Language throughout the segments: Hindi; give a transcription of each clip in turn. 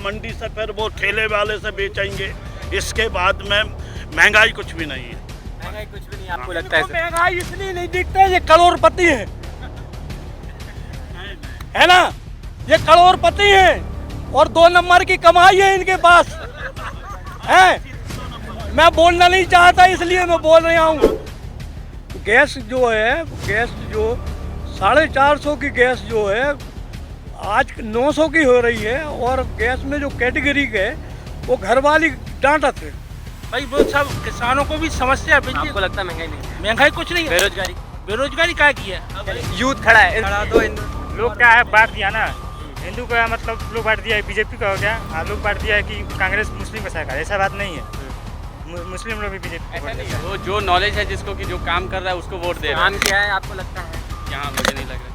मंडी से फिर वो ठेले वाले से बेचेंगे। इसके बाद में महंगाई कुछ भी नहीं है। महंगाई कुछ भी नहीं आपको लगता है सर? महंगाई इसलिए नहीं दिखते हैं, ये करोड़पति है ना, ये करोड़पति हैं और 2 नंबर की कमाई है इनके पास है। मैं बोलना नहीं चाहता इसलिए मैं बोल रहा हूँ। गैस जो है, गैस जो 450 की गैस जो है आज 900 की हो रही है, और गैस में जो कैटेगरी है वो घरवाली डांटत है। भाई वो सब किसानों को भी समस्या है। आपको लगता है महंगाई नहीं है? महंगाई कुछ नहीं है। बेरोजगारी? बेरोजगारी क्या की है? यूथ खड़ा है, खड़ा दो लोग क्या है बांट दिया ना, हिंदू का मतलब लोग बांट दिया है, बीजेपी का हो गया, और लोग बांट दिया है कि कांग्रेस मुस्लिम का सरकार। ऐसा बात नहीं है, मुस्लिम लोग भी बीजेपी ऐसा नहीं है, वो जो नॉलेज है जिसको कि जो काम कर रहा है उसको वोट दे रहा काम क्या है आपको लगता है? है। यहाँ मुझे नहीं लग रहा।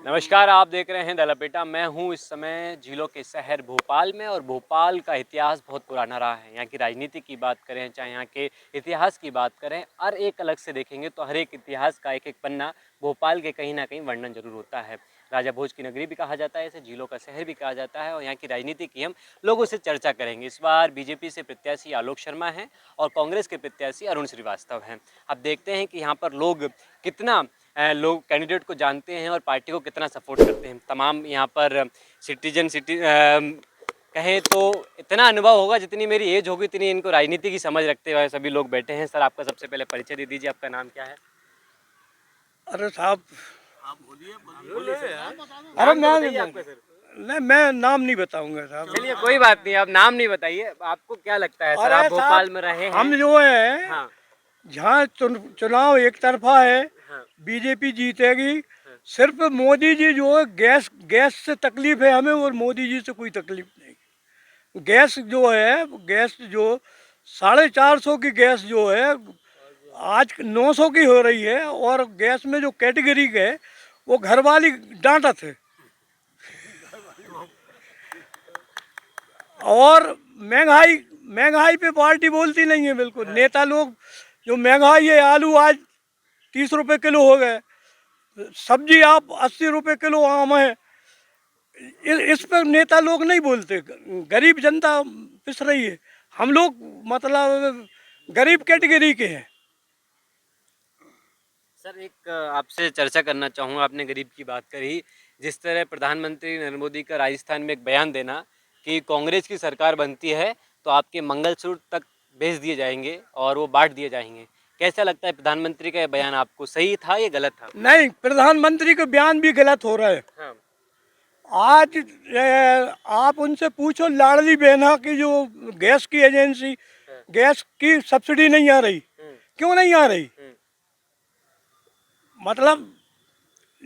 नमस्कार, आप देख रहे हैं द लपेटा। मैं हूँ इस समय झीलों के शहर भोपाल में, और भोपाल का इतिहास बहुत पुराना रहा है। यहाँ की राजनीति की बात करें, चाहे यहाँ के इतिहास की बात करें, हर एक अलग से देखेंगे तो हर एक इतिहास का एक एक पन्ना भोपाल के कहीं ना कहीं वर्णन जरूर होता है। राजा भोज की नगरी भी कहा जाता है, इसे झीलों का शहर भी कहा जाता है, और यहाँ की राजनीति की हम लोगों से चर्चा करेंगे। इस बार बीजेपी से प्रत्याशी आलोक शर्मा हैं और कांग्रेस के प्रत्याशी अरुण श्रीवास्तव हैं। अब देखते हैं कि यहाँ पर लोग कितना लोग कैंडिडेट को जानते हैं और पार्टी को कितना सपोर्ट करते हैं। तमाम यहाँ पर कहें तो इतना अनुभव होगा, जितनी मेरी एज होगी इतनी इनको राजनीति की समझ रखते हुए सभी लोग बैठे हैं। सर, आपका सबसे पहले परिचय दे दीजिए, आपका नाम क्या है? अरे साहब, अरे मैं नाम नहीं बताऊंगा साहब। चलिए कोई बात नहीं, आप नाम नहीं बताइए। आपको क्या लगता है सर, आप भोपाल में रहे हैं? हम जो है, हाँ, जहाँ चुनाव एक तरफा है, हाँ, बीजेपी जीतेगी। सिर्फ मोदी जी जो है, गैस से तकलीफ है हमें, और मोदी जी से कोई तकलीफ नहीं। गैस जो है, गैस जो 450 की गैस जो है आज 900 की हो रही है, और गैस में जो कैटेगरी है वो घरवाली डांटत है। और महंगाई पे पार्टी बोलती नहीं है बिल्कुल। नेता लोग जो महंगाई है, आलू आज 30 रुपए किलो हो गए, सब्जी आप 80 रुपए किलो आम है। इस पर नेता लोग नहीं बोलते। गरीब जनता पिस रही है। हम लोग मतलब गरीब कैटेगरी के हैं। सर एक आपसे चर्चा करना चाहूँगा, आपने गरीब की बात करी। जिस तरह प्रधानमंत्री नरेंद्र मोदी का राजस्थान में एक बयान देना कि कांग्रेस की सरकार बनती है तो आपके मंगलसूत्र तक भेज दिए जाएंगे और वो बांट दिए जाएंगे, कैसा लगता है प्रधानमंत्री का ये बयान आपको? सही था या गलत था? नहीं, प्रधानमंत्री का बयान भी गलत हो रहा है। हाँ। आज आप उनसे पूछो, लाडली बहना की जो गैस की एजेंसी, गैस की सब्सिडी नहीं आ रही, क्यों नहीं आ रही? मतलब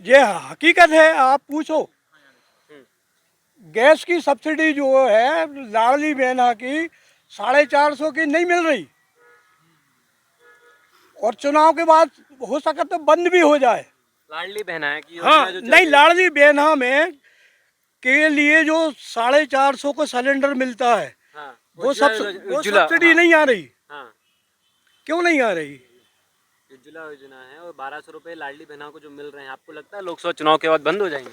ये हकीकत है, आप पूछो। गैस की सब्सिडी जो है लाडली बहना की 450 की नहीं मिल रही, और चुनाव के बाद हो सके तो बंद भी हो जाए। लाडली बहना है कि हाँ, नहीं, लाडली बहना में के लिए जो 450 का सिलेंडर मिलता है, हाँ, वो सब्सिडी नहीं आ रही। हाँ, क्यों नहीं आ रही? उज्ज्वला योजना है और 1200 रुपए लाडली बहना को जो मिल रहे हैं, आपको लगता है लोकसभा चुनाव के बाद बंद हो जाएंगे?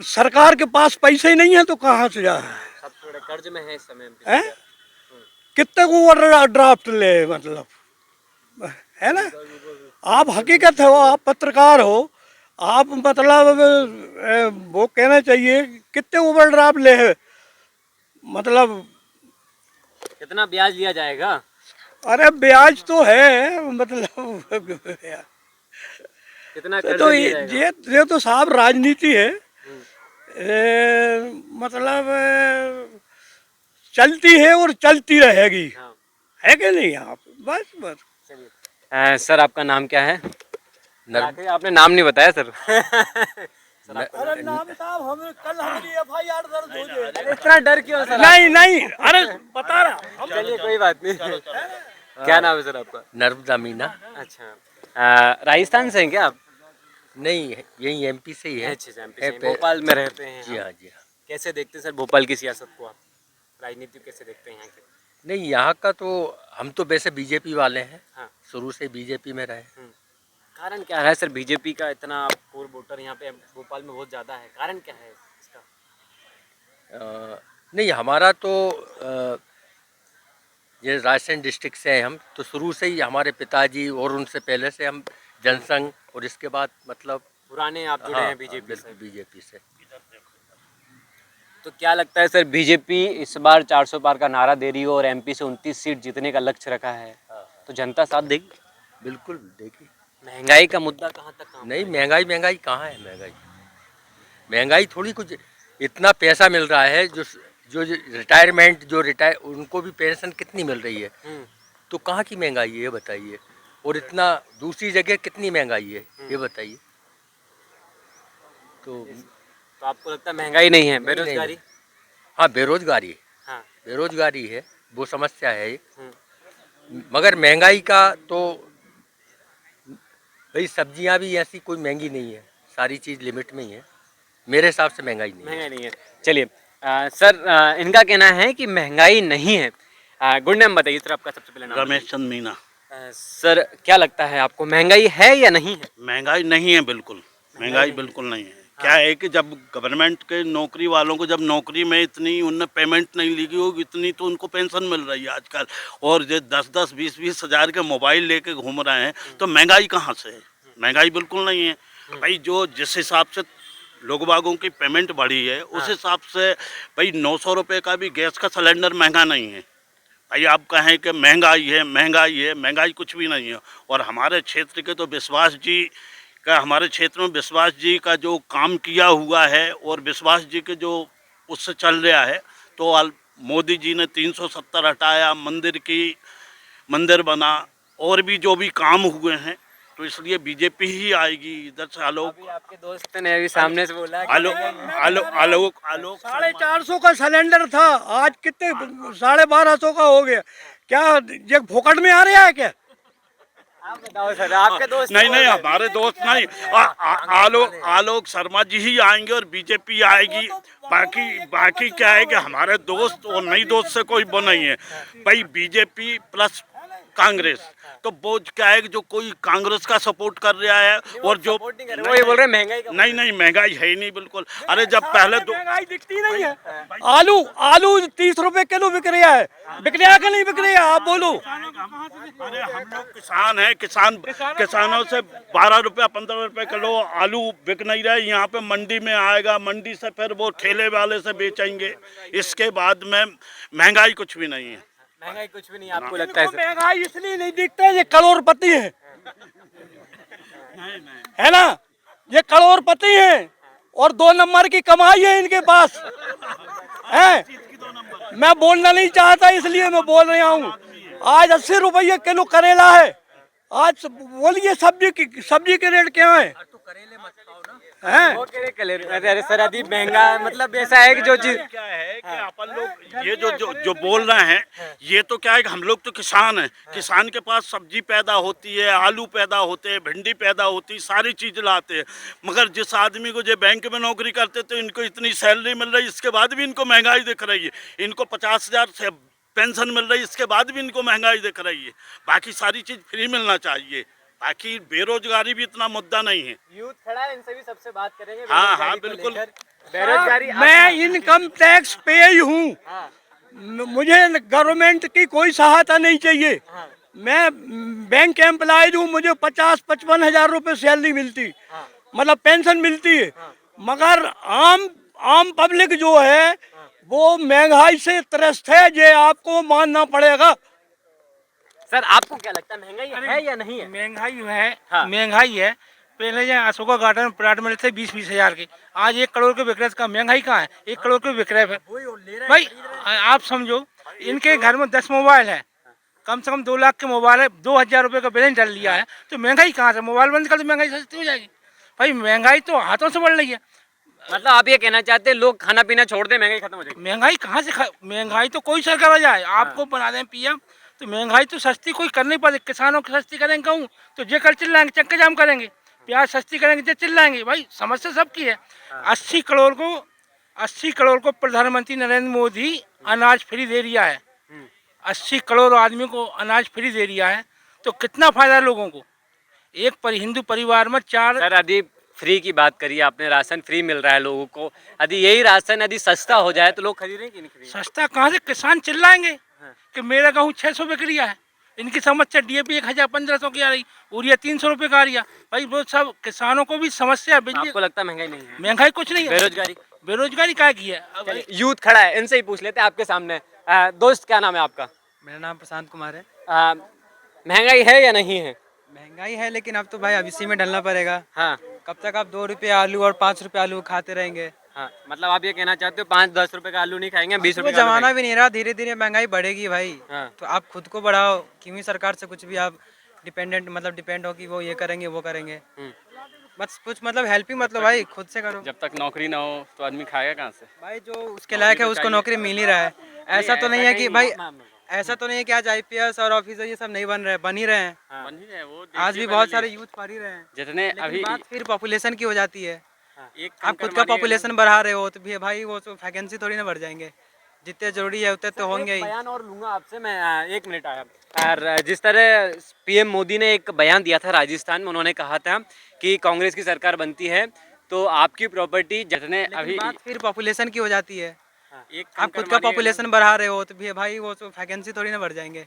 सरकार के पास पैसे ही नहीं है तो कहाँ से जा? सब थोड़े कर्ज में है इस समय। है कितने को ओवरड्राफ्ट ले, मतलब है ना। आप हकीकत हो, आप पत्रकार हो, आप मतलब वो कहना चाहिए कितने ओवरड्राफ्ट ले है, मतलब कितना ब्याज लिया जाएगा? अरे ब्याज तो है, मतलब कितना कर्ज तो लिया जाएगा? ये तो साहब राजनीति है। मतलब चलती है और चलती रहेगी। हाँ। है कि नहीं? आप बस सर, आपका नाम क्या है? आपने नाम नहीं बताया सर। अरे नाम साहब, हमें कल हमारी FIR दर्ज हो जाए। इतना डर क्यों सर? नहीं, अरे बता रहा। चलिए कोई बात नहीं। क्या नाम है सर आपका? नर्मदा मीना। अच्छा, राजस्थान से हैं क्या आप? नहीं, यही MP से ही है। अच्छा, MP से भोपाल में रहते हैं? जी हाँ, जी हाँ। कैसे देखते हैं सर भोपाल की सियासत को आप? राजनीति कैसे देखते हैं यहाँ की? नहीं, यहाँ का तो हम तो वैसे बीजेपी वाले हैं। हाँ। शुरू से बीजेपी में रहे। कारण क्या है सर बीजेपी का इतना कोर वोटर यहाँ पे भोपाल में बहुत ज़्यादा है? कारण क्या है इसका? नहीं, हमारा तो ये राजस्थान डिस्ट्रिक्ट से हैं हम, तो शुरू से ही हमारे पिताजी और उनसे पहले से हम जनसंघ और इसके बाद मतलब पुराने आप जुड़े हैं बीजेपी से। बीजेपी से। तो क्या लगता है सर, बीजेपी इस बार 400 पार का नारा दे रही हो और एमपी से 29 सीट जीतने का लक्ष्य रखा है, तो जनता साथ देगी? बिल्कुल देखिए। महंगाई का मुद्दा कहाँ तक काम नहीं, महंगाई कहाँ है? महंगाई थोड़ी कुछ, इतना पैसा मिल रहा है, जो रिटायरमेंट उनको भी पेंशन कितनी मिल रही है, तो कहाँ की महंगाई है ये बताइए। और इतना दूसरी जगह कितनी महंगाई है ये बताइए। तो आपको लगता है महंगाई नहीं है, बेरोजगारी? हाँ, बेरोजगारी, हाँ। बेरोजगारी है, वो समस्या है। मगर महंगाई का तो भाई, सब्जियां भी ऐसी कोई महंगी नहीं है, सारी चीज़ लिमिट में ही है। मेरे हिसाब से महंगाई नहीं है। चलिए सर, इनका कहना है कि महंगाई नहीं है। गुड नेम बताइए सर, आपका सबसे पहले नाम। रमेश चंद मीना। सर क्या लगता है आपको, महंगाई है या नहीं है? महंगाई नहीं है, बिल्कुल महंगाई बिल्कुल नहीं है। क्या है कि जब गवर्नमेंट के नौकरी वालों को जब नौकरी में इतनी उनने पेमेंट नहीं ली होगी इतनी, तो उनको पेंशन मिल रही है आजकल, और जो 10-10, 20-20 हज़ार के मोबाइल लेके घूम रहे हैं, तो महंगाई कहाँ से है? महंगाई बिल्कुल नहीं है भाई। जो जिस हिसाब से लोग बागों की पेमेंट बढ़ी है उस हिसाब से भाई 900 रुपये का भी गैस का सिलेंडर महंगा नहीं है भाई। आप कहें कि महंगाई है, महंगाई कुछ भी नहीं है। और हमारे क्षेत्र के तो विश्वास जी का, हमारे क्षेत्र में विश्वास जी का जो काम किया हुआ है और विश्वास जी के जो उससे चल रहा है, तो मोदी जी ने 370 हटाया, मंदिर बना, और भी जो भी काम हुए हैं, तो इसलिए बीजेपी ही आएगी। इधर से आलोक, आपके दोस्त ने अभी सामने से बोला आलोक 450 का सिलेंडर था, आज कितने 1250 का हो गया। क्या ये फोकट में आ रहा है क्या? आप बताओ सर, आपके दोस्त? नहीं, हमारे दोस्त नहीं, आलोक शर्मा जी ही आएंगे और बीजेपी आएगी। बाकी क्या है कि हमारे दोस्त और नई दोस्त से कोई वो नहीं है भाई। बीजेपी प्लस कांग्रेस, तो वो क्या है कि जो कोई कांग्रेस का सपोर्ट कर रहा है और जो वो ये बोल रहे हैं महंगाई का। नहीं, महंगाई है ही नहीं बिल्कुल। अरे जब पहले महंगाई दिखती नहीं है। आलू 30 रुपए किलो बिक रहा है, बिक रहा है कि नहीं बिक रहा है? आप बोलो। अरे हम लोग किसान हैं, किसानों से 12 रुपया 15 रुपये किलो आलू बिक नहीं रहा है। यहाँ पे मंडी में आएगा, मंडी से फिर वो ठेले वाले से बेचेंगे। इसके बाद में महंगाई कुछ भी नहीं है। महंगाई कुछ भी नहीं आपको लगता है सर? महंगाई इसलिए नहीं दिखता है, ये करोड़पति है ना, ये करोड़पति हैं और 2 नंबर की कमाई है इनके पास है। मैं बोलना नहीं चाहता इसलिए मैं बोल रहा हूँ। आज 80 रुपये किलो करेला है। आज बोलिए सब्जी के रेट क्या है? अरे सर, अभी महंगा मतलब ऐसा है कि जो चीज क्या है कि अपन लोग ये जो बोल रहे हैं, ये तो क्या है कि हम लोग तो किसान हैं। किसान के पास सब्जी पैदा होती है, आलू पैदा होते हैं, भिंडी पैदा होती है, सारी चीज लाते हैं। मगर जिस आदमी को जो बैंक में नौकरी करते तो इनको इतनी सैलरी मिल रही, इसके बाद भी इनको महंगाई दिख रही है। इनको 50,000 से पेंशन मिल रही, इसके बाद भी इनको महंगाई दिख रही है। बाकी सारी चीज फ्री मिलना चाहिए। बाकी बेरोजगारी भी इतना मुद्दा नहीं है। यूथ खड़ा है, इनसे भी सबसे बात करेंगे। हाँ, बिल्कुल। बेरोजगारी, मैं इनकम टैक्स पे ही हूँ, मुझे गवर्नमेंट की कोई सहायता नहीं चाहिए। मैं बैंक एम्प्लॉयज हूँ, मुझे 50-55 हजार रुपये सैलरी मिलती, मतलब पेंशन मिलती है। मगर आम पब्लिक जो है वो महंगाई से त्रस्त है, ये आपको मानना पड़ेगा। सर आपको क्या लगता है, महंगाई है या नहीं है? महंगाई है, हाँ। महंगाई है। पहले जो अशोका गार्डन में प्लाट मिले थे 20-20 हजार के, आज 1 करोड़ के बिक रहे। इसका महंगाई कहाँ है? 1 करोड़ के बिक रहे हैं भाई। आप समझो, इनके घर में 10 मोबाइल है, कम से कम 2 लाख के मोबाइल है, 2,000 रुपये का बैलेंस डाल लिया है, तो महंगाई कहाँ से? मोबाइल बंद कर तो महंगाई सस्ती हो जाएगी भाई। महंगाई तो हाथों से बढ़ रही है। मतलब आप ये कहना चाहते हैं लोग खाना पीना छोड़ दें, महंगाई खत्म हो जाएगी? महंगाई कहाँ से? महंगाई तो कोई सरकार आ जाए, आपको बना दें पीएम, तो महंगाई तो सस्ती कोई करनी पड़े। किसानों की सस्ती करेंगे कहूँ तो जे कल चिल्लाएंगे, चक्के जाम करेंगे। प्याज सस्ती करेंगे जे चिल्लाएंगे। भाई समस्या सबकी है। 80 करोड़ को प्रधानमंत्री नरेंद्र मोदी अनाज फ्री दे दिया है। 80 करोड़ आदमी को अनाज फ्री दे दिया है, तो कितना फायदा लोगों को। एक हिंदू परिवार में 4। सर अभी फ्री की बात करी आपने, राशन फ्री मिल रहा है लोगों को। यदि यही राशन यदि सस्ता हो जाए तो लोग खरीदेंगे कि नहीं खरीदेंगे? सस्ता कहाँ से, किसान चिल्लाएंगे कि मेरा गेहूँ 600 बिक रिया है। इनकी समस्या डीएपी 1000-1500 की आ रही, यूरिया 300 रुपये का आ रही है। भाई वो सब किसानों को भी समस्या है। बिजली आपको लगता है महंगाई नहीं है? महंगाई कुछ नहीं है, बेरोजगारी? बेरोजगारी क्या की है। अब चलिए, यूथ खड़ा है, इनसे ही पूछ लेते हैं आपके सामने। दोस्त, क्या नाम है आपका? मेरा नाम प्रशांत कुमार है। महंगाई है या नहीं है? महंगाई है, लेकिन अब तो भाई अब इसी में डलना पड़ेगा। हाँ कब तक आप 2 रुपये आलू और 5 रुपये आलू खाते रहेंगे? हाँ, मतलब आप ये कहना चाहते हो 5-10 रुपए का आलू नहीं खाएंगे, 20 वो रुपए का आलू जमाना खाएंगे। भी नहीं रहा, धीरे धीरे महंगाई बढ़ेगी भाई। हाँ। तो आप खुद को बढ़ाओ, क्यों ही सरकार से कुछ भी आप डिपेंड हो कि वो ये करेंगे वो करेंगे। बस कुछ मतलब हेल्प ही मतलब भाई खुद से करो। जब तक नौकरी ना हो तो आदमी खाएगा कहाँ से? भाई जो उसके लायक है उसको नौकरी मिल ही रहा है। ऐसा तो नहीं है कि भाई, ऐसा तो नहीं है कि आज आईपीएस और ऑफिसर ये सब नहीं बन रहे, बन ही रहे हैं। बन ही रहे वो। आज भी बहुत सारे यूथ पढ़ ही रहे हैं। जितने लेकिन अभी बात फिर पॉपुलेशन की हो जाती है। एक आप खुद का पॉपुलेशन बढ़ा रहे हो तो भी भाई वो तो वैकेंसी थोड़ी ना बढ़ जाएंगे, जितने जरूरी है उतने तो होंगे ही। बयान और लूंगा आपसे मैं, 1 मिनट आया। और जिस तरह पीएम मोदी ने एक बयान दिया था राजस्थान में, उन्होंने कहा था कि कांग्रेस की सरकार बनती है तो आपकी प्रॉपर्टी जितने अभी बात फिर पॉपुलेशन की हो जाती है। एक आप खुद का पॉपुलेशन बढ़ा रहे हो तो भी भाई वो तो वैकेंसी थोड़ी ना बढ़ जाएंगे,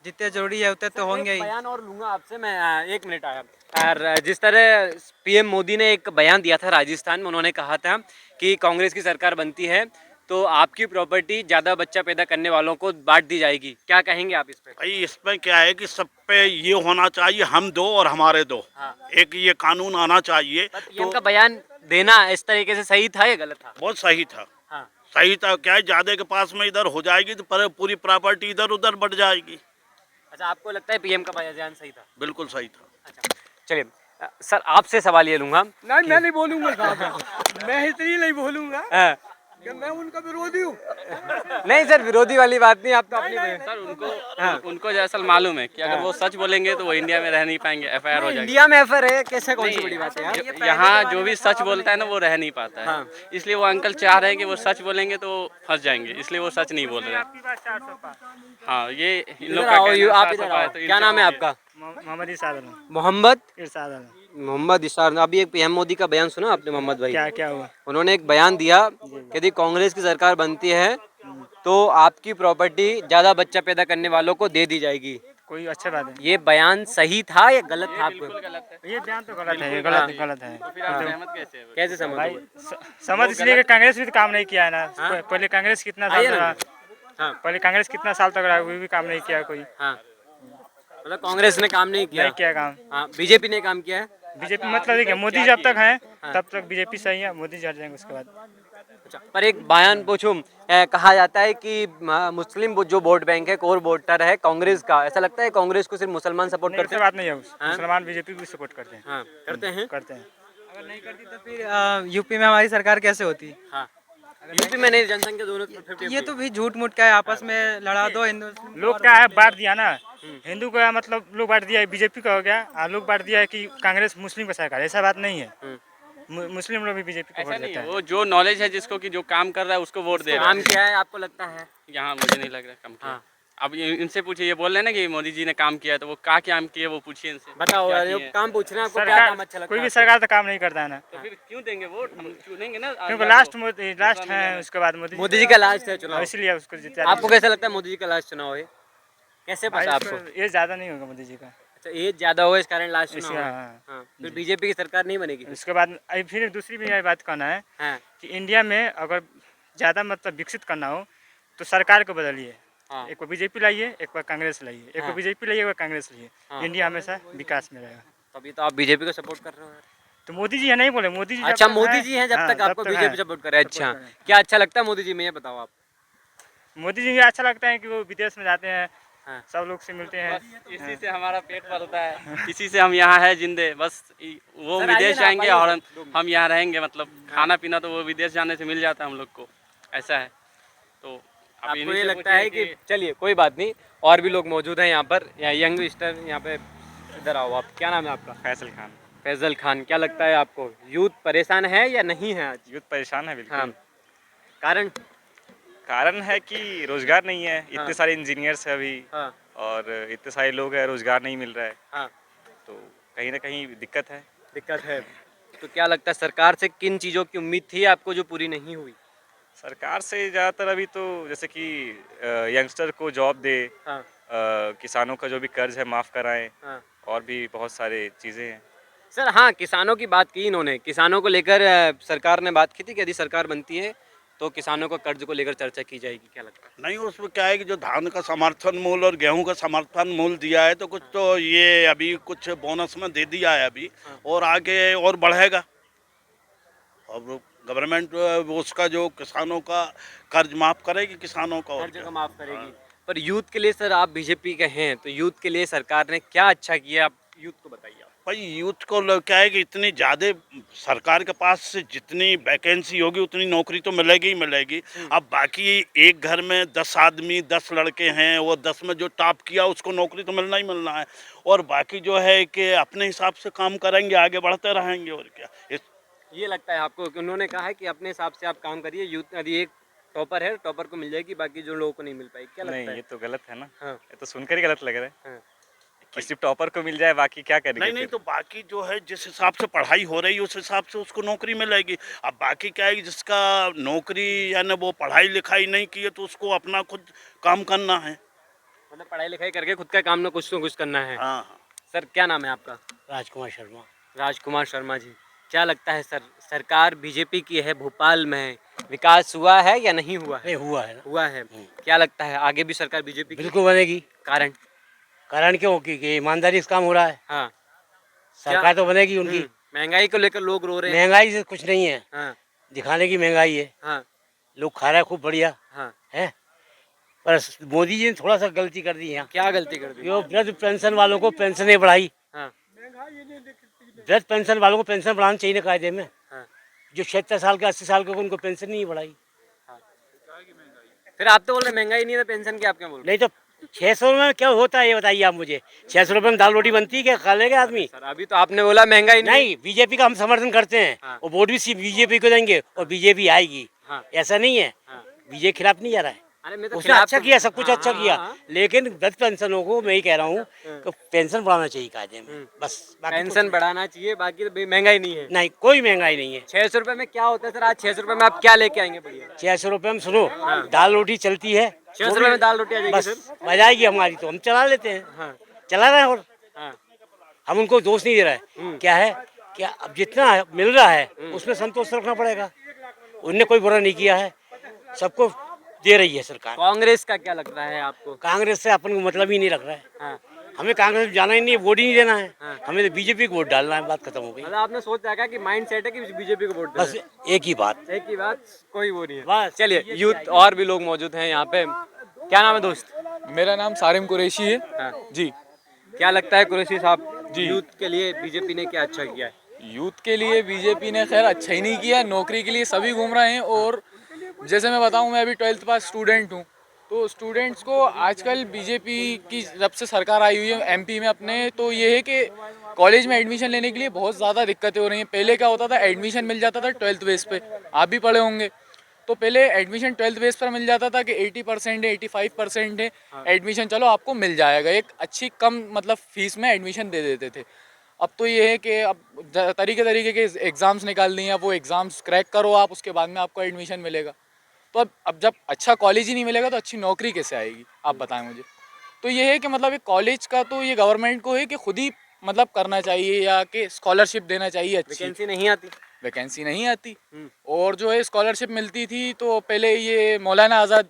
जितने जरूरी है उतने तो होंगे ही। बयान और लूंगा आपसे मैं, 1 मिनट आया। और जिस तरह पीएम मोदी ने एक बयान दिया था राजस्थान में, उन्होंने कहा था कि कांग्रेस की सरकार बनती है तो आपकी प्रॉपर्टी ज़्यादा बच्चा पैदा करने वालों को बांट दी जाएगी। क्या कहेंगे आप इस पे? भाई इसमें क्या है कि सब पे ये होना चाहिए, हम दो और हमारे दो। एक ये कानून आना चाहिए। पीएम का बयान देना इस तरीके से सही था या गलत था? बहुत सही था। हाँ। सही था, क्या है ज्यादा के पास में इधर हो जाएगी तो पूरी प्रॉपर्टी इधर उधर बढ़ जाएगी। अच्छा, आपको लगता है पीएम का बयान सही था? बिल्कुल सही था। अच्छा, चलिए सर, आपसे सवाल ये लूंगा। नहीं, मैं नहीं बोलूंगा साहब। मैं इसलिए नहीं बोलूंगा हाँ। कि मैं उनका विरोधी हूँ। नहीं सर, विरोधी वाली बात नहीं, आप तो अपनी सर उनको दरअसल मालूम है कि अगर वो सच बोलेंगे तो वो इंडिया में रह नहीं पाएंगे, एफआईआर हो जाएगी। इंडिया में एफआईआर है, कैसे, कौन सी बड़ी बात है यार? यहाँ जो भी सच बोलता है ना वो रह नहीं पाता है। इसलिए वो अंकल चाह रहे हैं कि वो सच बोलेंगे तो फंस जाएंगे, इसलिए वो सच नहीं बोल रहे हैं। हाँ, ये इन लोग का कहना आप 700 इधर का है, आओ। तो क्या नाम है आपका? मोहम्मद इरशाद अली। मोहम्मद इरशाद अली। मोहम्मद इशार। अभी एक पीएम मोदी का बयान सुना आपने मोहम्मद भाई? क्या हुआ? उन्होंने एक बयान दिया कि यदि कांग्रेस की सरकार बनती है तो आपकी प्रॉपर्टी ज्यादा बच्चा पैदा करने वालों को दे दी जाएगी। कोई अच्छा बात है? ये बयान सही था या गलत था आपको? ये बयान तो गलत है, ये गलत है। फिर आप सहमत कैसे हैं? कैसे समझ? भाई समझ इसलिए कि कांग्रेस भी तो काम नहीं किया है ना। पहले कांग्रेस कितना साल तक रहा, हाँ पहले कांग्रेस कितना साल तक रहा, वो भी काम नहीं किया कोई। हाँ, मतलब कांग्रेस ने काम नहीं किया। नहीं किया काम। हाँ, बीजेपी ने काम किया है। बीजेपी मतलब देखिए, मोदी जब तक है तब तक बीजेपी सही है, मोदी जी हट जाएंगे उसके बाद। अच्छा, पर एक बयान पूछूं, कहा जाता है कि मुस्लिम जो वोट बैंक है, कोर वोटर है कांग्रेस का, ऐसा लगता है कांग्रेस को सिर्फ मुसलमान सपोर्ट नहीं, करते ऐसी हैं? बात नहीं है, मुसलमान बीजेपी भी सपोर्ट करते हैं। हाँ, करते हैं। करते हैं। अगर नहीं करती तो फिर यूपी में हमारी सरकार कैसे होती? हाँ, यूपी में नहीं, जनसंख्या दोनों 50-50। ये तो भी झूठ मूठ क्या है, आपस में लड़ा दो हिंदू। लोग क्या है, बांट दिया ना, हिंदू का मतलब लोग बांट दिया है, बीजेपी का हो गया, और लोग बांट दिया है कि कांग्रेस मुस्लिम का सरकार। ऐसा बात नहीं है, मुस्लिम लोग भी बीजेपी को ऐसा वोट नहीं देता है, है। वो जो नॉलेज है जिसको कि जो काम कर रहा है उसको वोट दे रहा काम है। किया है आपको लगता है? यहाँ मुझे नहीं लग रहा कम किया। हाँ। अब इनसे पूछिए, ये बोल रहे हैं ना कि मोदी जी ने काम किया, तो वो क्या काम किए वो पूछिए इनसे। बताओ क्या यार, किए जो हैं? काम पूछ रहे हैं आपको, क्या काम अच्छा लगता कोई है भी आपको? सरकार तो काम नहीं करता है ना, तो फिर क्यों देंगे वोट? हम चुनेंगे ना। क्योंकि लास्ट है, उसके बाद मोदी जी का लास्ट है चुनाव। इसलिए उसको जिता। आपको कैसा लगता है मोदी जी का लास्ट चुनाव है? कैसे पता आपको? ये ज्यादा नहीं होगा मोदी जी का। अच्छा, एज ज्यादा हो इस कारण लास्ट चुनाव इसलिए है। हाँ। हाँ, फिर बीजेपी की सरकार नहीं बनेगी। उसके बाद अभी फिर दूसरी भी बात कहना है हाँ कि इंडिया में अगर ज़्यादा मतलब विकसित करना हो तो सरकार को बदलिए। हाँ। एक बार बीजेपी लाइए, एक बार कांग्रेस लाइए, एक बार हाँ। बीजेपी लाइए, एक बार कांग्रेस लाइए। हाँ। इंडिया हमेशा विकास में रहेगा। तभी तो आप बीजेपी को सपोर्ट कर रहे हो यार। तो मोदी जी है, नहीं बोले मोदी जी जब अच्छा, तक मोदी हैं, जी हैं जब हाँ, तक आपको तक बीजेपी हैं। सपोर्ट करे। अच्छा, सपोर्ट करें। क्या अच्छा लगता है मोदी जी में, ये बताओ आप। मोदी जी अच्छा लगता है कि वो विदेश में जाते हैं, हाँ। सब लोग से मिलते हैं। बस इसी से हमारा पेट पलता है, इसी से हम यहाँ है जिंदे। बस वो सर, आइए विदेश ना, जाएंगे आप और आइए। हम यहाँ रहेंगे। मतलब खाना पीना तो वो विदेश जाने से मिल जाता है हम लोग को, ऐसा है। तो अब आपको इन्हीं ये से लगता है पूछिए कि चलिए कोई बात नहीं, और भी लोग मौजूद हैं यहाँ पर, यंग स्टर यहाँ पे। इधर आओ आप, क्या नाम है आपका? फैसल खान। फैजल खान। क्या लगता है आपको, यूथ परेशान है या नहीं है आज? यूथ परेशान है बिल्कुल। हाँ, कारण? कारण है कि रोजगार नहीं है, हाँ। इतने सारे इंजीनियर्स है अभी, हाँ और इतने सारे लोग हैं, रोजगार नहीं मिल रहा है, हाँ, तो कहीं ना कहीं दिक्कत है। दिक्कत है। तो क्या लगता है सरकार से किन चीज़ों की उम्मीद थी आपको जो पूरी नहीं हुई? सरकार से ज़्यादातर अभी तो जैसे कि यंगस्टर को जॉब दे, हाँ किसानों का जो भी कर्ज है माफ़ कराएं, हाँ और भी बहुत सारे चीज़ें हैं। सर, हाँ, किसानों की बात की इन्होंने। किसानों को लेकर सरकार ने बात की थी कि यदि सरकार बनती है तो किसानों को कर्ज को लेकर चर्चा की जाएगी, क्या लगता है? नहीं, उसमें क्या है कि जो धान का समर्थन मूल्य और गेहूं का समर्थन मूल्य दिया है तो कुछ तो ये अभी कुछ बोनस में दे दिया है अभी, और आगे और बढ़ेगा। और गवर्नमेंट उसका जो किसानों का कर्ज माफ करेगी किसानों का, और हर जगह क्या। माफ़ करेगी। पर यूथ के लिए सर आप बीजेपी के हैं, तो यूथ के लिए सरकार ने क्या अच्छा किया? आप यूथ को बताइए आप। भाई यूथ को क्या है कि इतनी ज़्यादा सरकार के पास से जितनी वैकेंसी होगी उतनी नौकरी तो मिलेगी ही मिलेगी। अब बाकी एक घर में 10 आदमी 10 लड़के हैं, वो 10 में जो टॉप किया उसको नौकरी तो मिलना ही मिलना है, और बाकी जो है कि अपने हिसाब से काम करेंगे, आगे बढ़ते रहेंगे, और क्या। ये लगता है आपको कि उन्होंने कहा है कि अपने हिसाब से आप काम करिए, यूथ यदि एक टॉपर है, टॉपर को मिल जाएगी, बाकी जो लोगों को नहीं मिल पाएगी, क्या लगता नहीं, है? ये तो गलत है ना। हाँ। ये तो सुनकर ही गलत लग रहा है हाँ। कि सिर्फ टॉपर को मिल जाए, बाकी क्या करेंगे नहीं नहीं, फिर? तो बाकी जो है जिस हिसाब से पढ़ाई हो रही है उस हिसाब से उसको नौकरी मिलेगी। अब बाकी क्या है कि जिसका नौकरी यानी वो पढ़ाई लिखाई नहीं की है तो उसको अपना खुद काम करना है। मतलब पढ़ाई लिखाई करके खुद का काम ना कुछ तो कुछ करना है। हाँ हाँ। सर क्या नाम है आपका? राजकुमार शर्मा। राजकुमार शर्मा जी, क्या लगता है सर सरकार बीजेपी की है, भोपाल में विकास हुआ है या नहीं हुआ है? नहीं हुआ है ना, हुआ है। क्या लगता है आगे भी सरकार बीजेपी की? बिल्कुल बनेगी। कारण? कारण क्यों कि ईमानदारी से काम हो रहा है, हाँ। सरकार तो बनेगी उनकी। महंगाई को लेकर लोग रो रहे हैं। महंगाई से कुछ नहीं है, हाँ दिखाने की महंगाई है। हाँ लोग खा रहे हैं खूब बढ़िया हाँ। है, पर मोदी जी ने थोड़ा सा गलती कर दी है। क्या गलती कर दी? जो वृद्ध पेंशन वालों को पेंशन नहीं बढ़ाई, हाँ वृद्ध पेंशन वालों को पेंशन बढ़ाना चाहिए ना कायदे में। हाँ। जो 76 साल के 80 साल के उनको पेंशन नहीं बढ़ाई। फिर आप तो बोल रहे महंगाई नहीं है तो पेंशन की, आप क्या बोल रहे नहीं तो 600 में क्या होता है ये बताइए आप मुझे। 600 रुपये में दाल रोटी बनती है क्या, खा लेगा आदमी? हैं? सर अभी तो आपने बोला महंगाई नहीं। नहीं, बीजेपी का हम समर्थन करते हैं, हाँ। और वोट भी बीजेपी को देंगे और बीजेपी आएगी, हाँ। ऐसा नहीं है। हाँ। बीजेपी के खिलाफ नहीं जा रहा है, अरे मैं तो उसने खिलाफ अच्छा तो- किया, सब कुछ हाँ, अच्छा हाँ, किया, हाँ। लेकिन वृद्ध पेंशनों को मैं ही कह रहा हूँ कि पेंशन बढ़ाना चाहिए कायदे में, बस। बाकी कुछ पेंशन बढ़ाना चाहिए, बाकी तो भाई महंगाई नहीं है। नहीं, कोई महंगाई नहीं है। 600 रुपए में क्या होता है सर? आज 600 रुपए में आप क्या लेके आएंगे? बढ़िया 600 रुपये में सुनो, दाल रोटी चलती है, 600 रुपए में दाल रोटी आ जाएगी बस सर? मजा आएगी हमारी, तो हम चला लेते हैं, हाँ चला रहे हैं। और हाँ हम उनको दोष नहीं दे रहे हैं, क्या है क्या अब जितना मिल रहा है उसमें संतोष रखना पड़ेगा। उनने कोई बुरा नहीं किया है, सबको दे रही है सरकार। कांग्रेस का क्या लगता है आपको? कांग्रेस से अपन को मतलब ही नहीं रख रहा है, हाँ हमें कांग्रेस में जाना ही नहीं है, वोट ही नहीं देना है, हाँ। हमें तो बीजेपी को वोट डालना है, बात खत्म हो गई। मतलब आपने सोच रखा कि माइंड सेट है कि बीजेपी को वोट देना बस एक ही बात। है। एक ही बात, कोई वो नहीं है। बस चलिए यूथ और भी लोग मौजूद हैं यहाँ पे। क्या नाम है दोस्त? मेरा नाम सारिम कुरैशी है हाँ। जी। क्या लगता है कुरैशी साहब जी। यूथ के लिए बीजेपी ने क्या अच्छा किया है? यूथ के लिए बीजेपी ने खैर अच्छा ही नहीं किया, नौकरी के लिए सभी घूम रहे हैं। और जैसे मैं बताऊं, मैं अभी 12th पास स्टूडेंट हूं, तो स्टूडेंट्स को आजकल बीजेपी की जब से सरकार आई हुई है एमपी में अपने, तो ये है कि कॉलेज में एडमिशन लेने के लिए बहुत ज़्यादा दिक्कतें हो रही हैं। पहले क्या होता था, एडमिशन मिल जाता था 12th बेस पे, आप भी पढ़े होंगे, तो पहले एडमिशन 12th बेस पर मिल जाता था कि 80% है 85% है एडमिशन, चलो आपको मिल जाएगा, एक अच्छी कम मतलब फीस में एडमिशन दे देते थे। अब तो ये है कि अब तरीके के एग्ज़ाम्स निकाल दिए हैं, वो एग्ज़ाम्स क्रैक करो आप, उसके बाद में आपको एडमिशन मिलेगा। तो अब जब अच्छा कॉलेज ही नहीं मिलेगा तो अच्छी नौकरी कैसे आएगी, आप बताएं मुझे। तो ये है कि मतलब एक कॉलेज का तो ये गवर्नमेंट को है कि खुद ही मतलब करना चाहिए, या कि स्कॉलरशिप देना चाहिए अच्छी। वैकेंसी नहीं आती। वैकेंसी नहीं आती, और जो है स्कॉलरशिप मिलती थी तो पहले ये मौलाना आज़ाद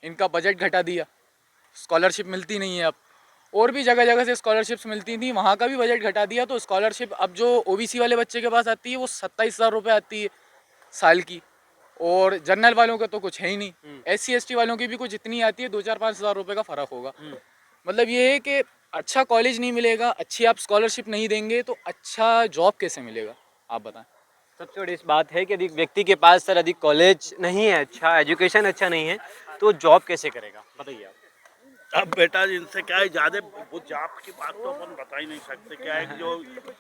इनका बजट घटा दिया, स्कॉलरशिप मिलती नहीं है अब। और भी जगह जगह से स्कॉलरशिप्स मिलती थी, वहाँ का भी बजट घटा दिया, तो स्कॉलरशिप अब जो ओबीसी वाले बच्चे के पास आती है वो 27,000 रुपये आती है साल की, और जनरल वालों का तो कुछ है ही नहीं। SC ST वालों की भी कुछ इतनी आती है, 2-4-5 हज़ार रुपये का फ़र्क होगा। मतलब ये है कि अच्छा कॉलेज नहीं मिलेगा, अच्छी आप स्कॉलरशिप नहीं देंगे तो अच्छा जॉब कैसे मिलेगा, आप बताएं। सबसे बड़ी इस बात है कि यदि व्यक्ति के पास सर यदि कॉलेज नहीं है, अच्छा एजुकेशन अच्छा नहीं है, तो जॉब कैसे करेगा, बताइए आप। अब बेटा इनसे क्या है, ज़्यादा वो जाप की बात तो अपन बता ही नहीं सकते। क्या है कि जो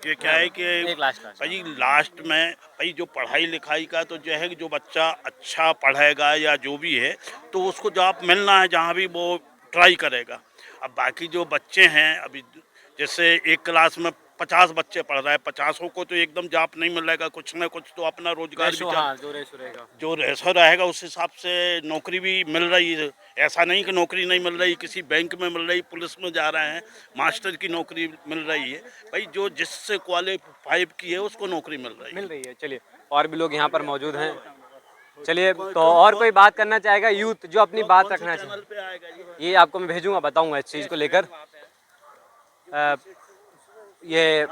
ये क्या है कि एक लास्ट भाई लास्ट में भाई जो पढ़ाई लिखाई का तो जो है कि जो बच्चा अच्छा पढ़ेगा या जो भी है तो उसको जॉब मिलना है जहाँ भी वो ट्राई करेगा। अब बाकी जो बच्चे हैं अभी जैसे एक क्लास में 50 बच्चे पढ़ रहे हैं, 50 को तो एकदम जॉब नहीं मिलेगा, कुछ ना कुछ तो अपना रोजगार भी जो रेशो रहेगा जो रेशो रहेगा उस हिसाब से नौकरी भी मिल रही है। ऐसा नहीं कि नौकरी नहीं मिल रही, किसी बैंक में मिल रही, पुलिस में जा रहे हैं, मास्टर की नौकरी मिल रही है। भाई जो जिससे क्वालिफाई की है उसको नौकरी मिल रही है। चलिए और भी लोग यहाँ पर मौजूद हैं। चलिए तो और कोई बात करना चाहेगा यूथ जो अपनी बात रखना चाहे? ये आपको मैं भेजूंगा, बताऊंगा इस चीज़ को लेकर। ये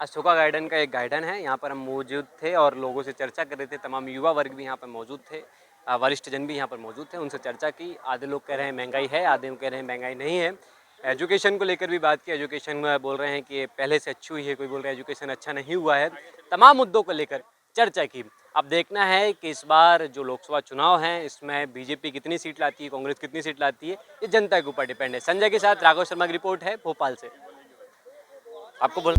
अशोका गार्डन का एक गार्डन है, यहाँ पर हम मौजूद थे और लोगों से चर्चा कर रहे थे। तमाम युवा वर्ग भी यहाँ पर मौजूद थे, वरिष्ठ जन भी यहाँ पर मौजूद थे, उनसे चर्चा की। आधे लोग कह रहे हैं महंगाई है, आधे कह रहे हैं महंगाई नहीं है। एजुकेशन को लेकर भी बात की, एजुकेशन में बोल रहे हैं कि पहले से अच्छी हुई है, कोई बोल रहा है एजुकेशन अच्छा नहीं हुआ है। तमाम मुद्दों को लेकर चर्चा की। अब देखना है कि इस बार जो लोकसभा चुनाव हैं इसमें बीजेपी कितनी सीट लाती है, कांग्रेस कितनी सीट लाती है, ये जनता के ऊपर डिपेंड है। संजय के साथ राघव शर्मा की रिपोर्ट है भोपाल से। आपको बोल